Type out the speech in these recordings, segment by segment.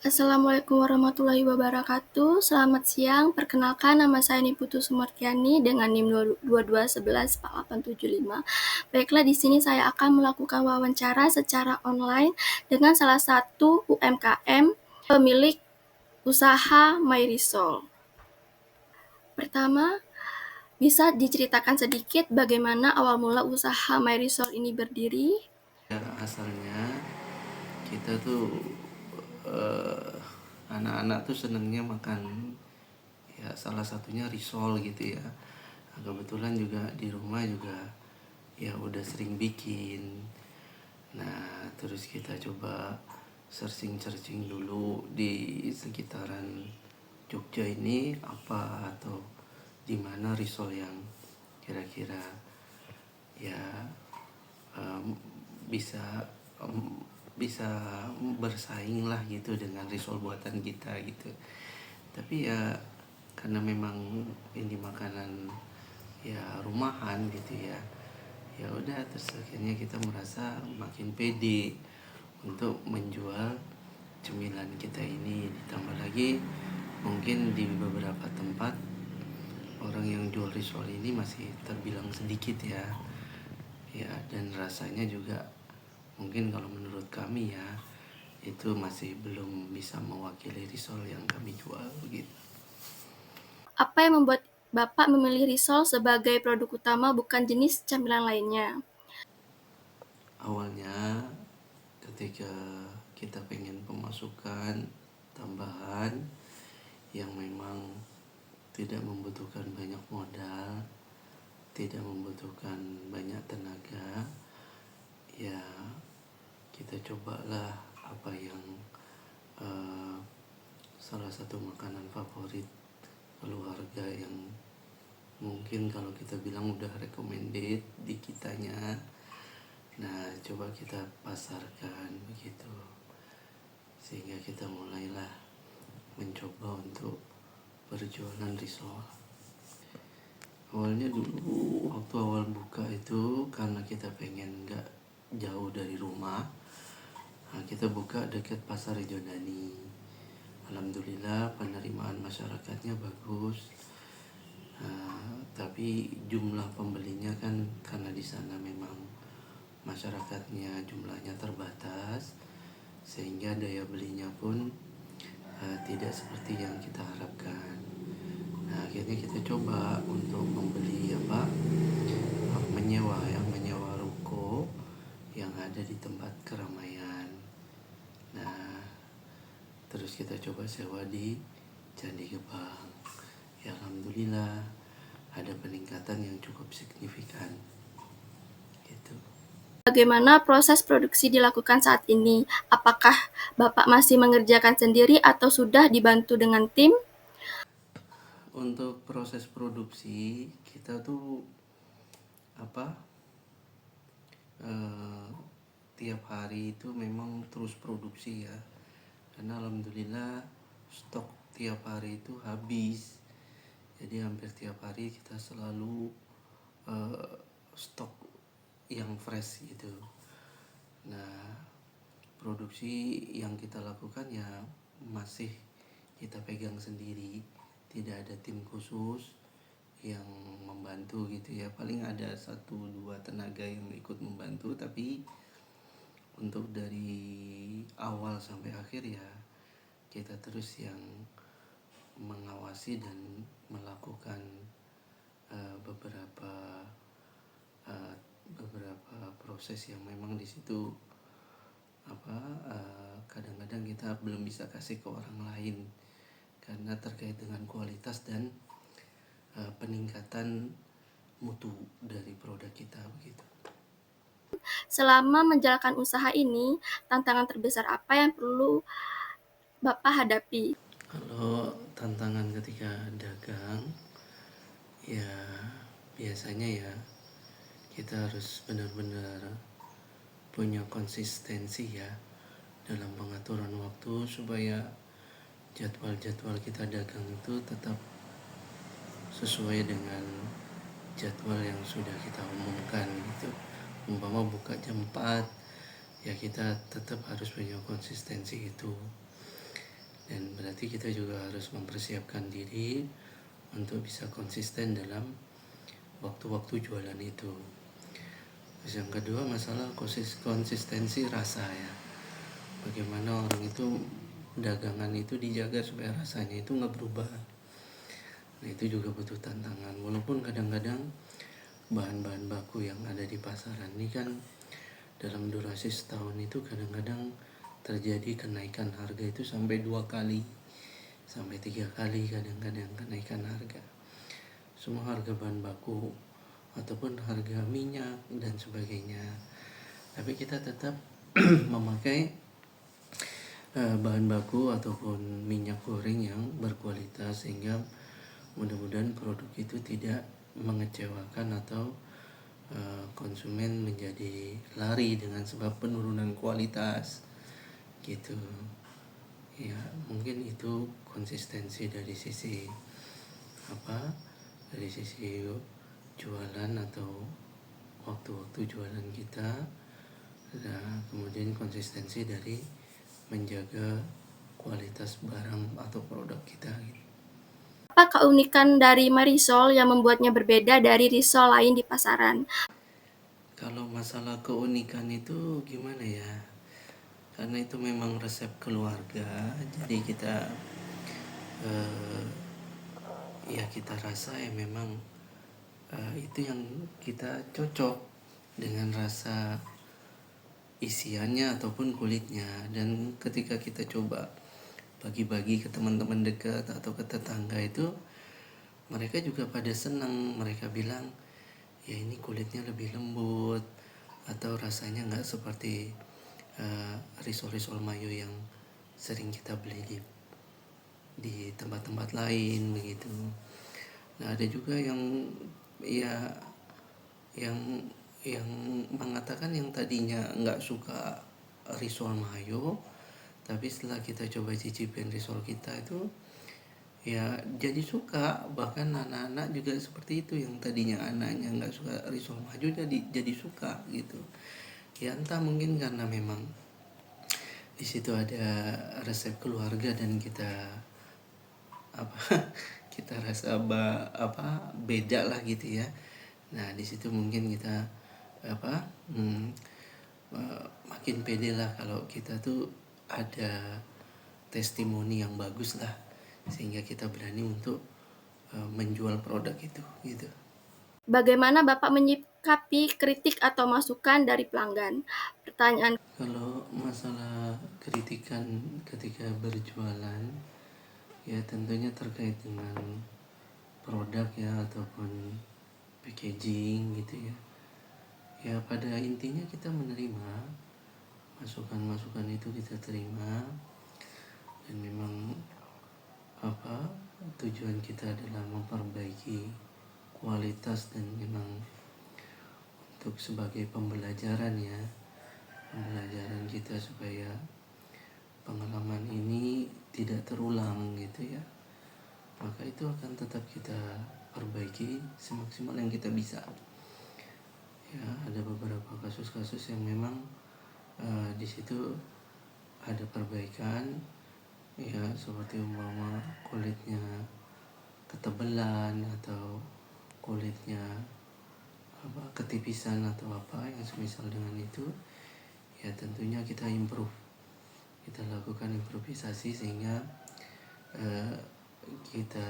Assalamualaikum warahmatullahi wabarakatuh. Selamat siang. Perkenalkan, nama saya Niputu Sumartiani dengan NIM 22114875. Baiklah, di sini saya akan melakukan wawancara secara online dengan salah satu UMKM pemilik usaha MyRisol. Pertama, bisa diceritakan sedikit bagaimana awal mula usaha MyRisol ini berdiri? Ya, asalnya kita tuh eh, anak-anak tuh senengnya makan, ya salah satunya risol gitu ya. Nah, kebetulan juga di rumah juga ya udah sering bikin. Nah, terus kita coba searching dulu di sekitaran Jogja ini apa atau di mana risol yang kira-kira ya em, bisa bisa bersaing lah gitu dengan risol buatan kita gitu. Tapi ya karena memang ini makanan ya rumahan gitu ya, ya udah terus akhirnya kita merasa makin pede untuk menjual cemilan kita ini. Ditambah lagi mungkin di beberapa tempat orang yang jual risol ini masih terbilang sedikit ya, ya dan rasanya juga mungkin kalau menurut kami ya itu masih belum bisa mewakili risol yang kami jual gitu. Apa yang membuat Bapak memilih risol sebagai produk utama bukan jenis camilan lainnya? Awalnya ketika kita pengen pemasukan tambahan yang memang tidak membutuhkan banyak modal, tidak membutuhkan banyak tenaga, ya kita cobalah apa yang eh, salah satu makanan favorit keluarga yang mungkin kalau kita bilang udah recommended di kitanya. Nah, coba kita pasarkan begitu. Sehingga kita mulailah mencoba untuk berjualan risol. Awalnya dulu waktu awal buka itu karena kita pengen nggak jauh dari rumah, nah kita buka dekat pasar Rejodani. Alhamdulillah penerimaan masyarakatnya bagus. Tapi jumlah pembelinya kan karena di sana memang masyarakatnya jumlahnya terbatas, sehingga daya belinya pun tidak seperti yang kita harapkan. Nah, akhirnya kita coba untuk membeli menyewa ruko yang ada di tempat keramaian. Nah, terus kita coba sewa di Candi Gebang. Ya alhamdulillah ada peningkatan yang cukup signifikan gitu. Bagaimana proses produksi dilakukan saat ini? Apakah Bapak masih mengerjakan sendiri atau sudah dibantu dengan tim? Untuk proses produksi kita tuh apa eh, tiap hari itu memang terus produksi ya, karena alhamdulillah stok tiap hari itu habis. Jadi hampir tiap hari kita selalu eh, stok yang fresh gitu. Nah, produksi yang kita lakukan ya masih kita pegang sendiri, tidak ada tim khusus yang membantu gitu ya. Paling ada satu dua tenaga yang ikut membantu, tapi untuk dari awal sampai akhir ya kita terus yang mengawasi dan melakukan beberapa uh, beberapa proses yang memang di situ kadang-kadang kita belum bisa kasih ke orang lain karena terkait dengan kualitas dan peningkatan mutu dari produk kita begitu. Selama menjalankan usaha ini, tantangan terbesar apa yang perlu Bapak hadapi? Kalau tantangan ketika dagang ya biasanya ya kita harus benar-benar punya konsistensi ya dalam pengaturan waktu supaya jadwal-jadwal kita dagang itu tetap sesuai dengan jadwal yang sudah kita umumkan gitu. Umpama buka jam 4 ya kita tetap harus punya konsistensi itu. dan berarti kita juga harus mempersiapkan diri untuk bisa konsisten dalam waktu-waktu jualan itu. Terus yang kedua, masalah konsistensi rasa ya. Bagaimana orang itu dagangan itu dijaga supaya rasanya itu nggak berubah. Nah itu juga butuh tantangan. Walaupun kadang-kadang bahan-bahan baku yang ada di pasaran ini kan dalam durasi setahun itu kadang-kadang terjadi kenaikan harga itu sampai 2 kali, sampai 3 kali kadang-kadang kenaikan harga. Semua harga bahan baku ataupun harga minyak dan sebagainya. Tapi kita tetap memakai bahan baku ataupun minyak goreng yang berkualitas sehingga mudah-mudahan produk itu tidak mengecewakan atau konsumen menjadi lari dengan sebab penurunan kualitas gitu ya. Mungkin itu konsistensi dari sisi dari sisi jualan atau waktu-waktu jualan kita. Nah, kemudian konsistensi dari menjaga kualitas barang atau produk kita gitu. Apa keunikan dari Marisol yang membuatnya berbeda dari risol lain di pasaran? Kalau masalah keunikan itu gimana ya? Karena itu memang resep keluarga, jadi kita ya kita rasa ya memang itu yang kita cocok dengan rasa isiannya ataupun kulitnya. Dan ketika kita coba bagi-bagi ke teman-teman dekat atau ke tetangga itu, mereka juga pada senang. Mereka bilang ya ini kulitnya lebih lembut atau rasanya nggak seperti risol-risol mayo yang sering kita beli di tempat-tempat lain begitu. Nah ada juga yang ya yang mengatakan yang tadinya nggak suka risol mayo, tapi setelah kita coba cicipin risol kita itu ya jadi suka. Bahkan anak-anak juga seperti itu, yang tadinya anaknya nggak suka risol mayo jadi suka gitu ya. Entah mungkin karena memang di situ ada resep keluarga dan kita kita rasa beda lah gitu ya. Nah di situ mungkin kita makin pede lah kalau kita tuh ada testimoni yang bagus lah, sehingga kita berani untuk menjual produk itu gitu. Bagaimana Bapak menyikapi kritik atau masukan dari pelanggan? Pertanyaan Kalau masalah kritikan ketika berjualan ya tentunya terkait dengan produk ya ataupun packaging gitu ya. Ya pada intinya kita menerima masukan-masukan itu, kita terima, dan memang tujuan kita adalah memperbaiki kualitas dan memang untuk sebagai pembelajaran ya, pembelajaran kita supaya pengalaman ini tidak terulang gitu ya. Maka itu akan tetap kita perbaiki semaksimal yang kita bisa. Ya, ada beberapa kasus-kasus yang memang di situ ada perbaikan ya, seperti umpama kulitnya ketebelan atau kulitnya ketipisan atau apa yang semisal dengan itu ya, tentunya kita improve, kita lakukan improvisasi sehingga kita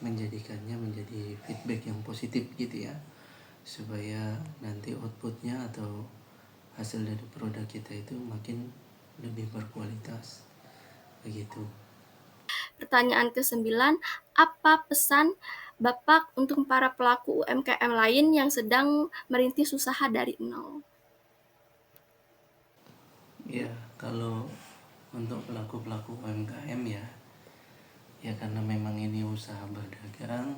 menjadikannya menjadi feedback yang positif gitu ya, supaya nanti outputnya atau hasil dari produk kita itu makin lebih berkualitas begitu. Pertanyaan ke-9, apa pesan Bapak untuk para pelaku UMKM lain yang sedang merintis usaha dari nol? Ya kalau untuk pelaku-pelaku UMKM ya karena memang ini usaha berdagang,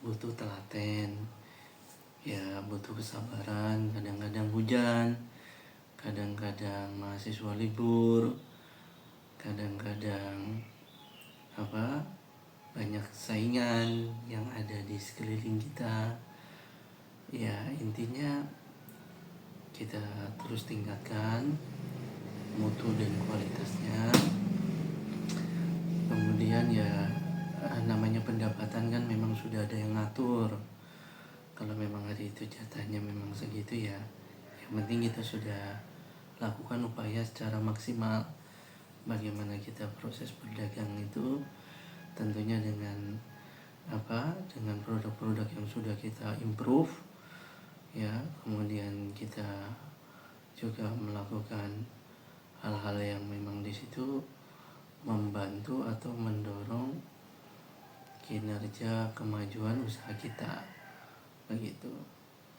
butuh telaten ya, butuh kesabaran. Kadang-kadang hujan, kadang-kadang mahasiswa libur, kadang-kadang banyak saingan yang ada di sekeliling kita. Ya intinya kita terus tingkatkan mutu dan kualitasnya. Kemudian ya namanya pendapatan kan memang sudah ada yang ngatur. Kalau memang hari itu jatahnya memang segitu ya, yang penting kita sudah lakukan upaya secara maksimal. Bagaimana kita proses berdagang itu tentunya dengan dengan produk-produk yang sudah kita improve ya. Kemudian kita juga melakukan hal-hal yang memang di situ membantu atau mendorong kinerja kemajuan usaha kita begitu.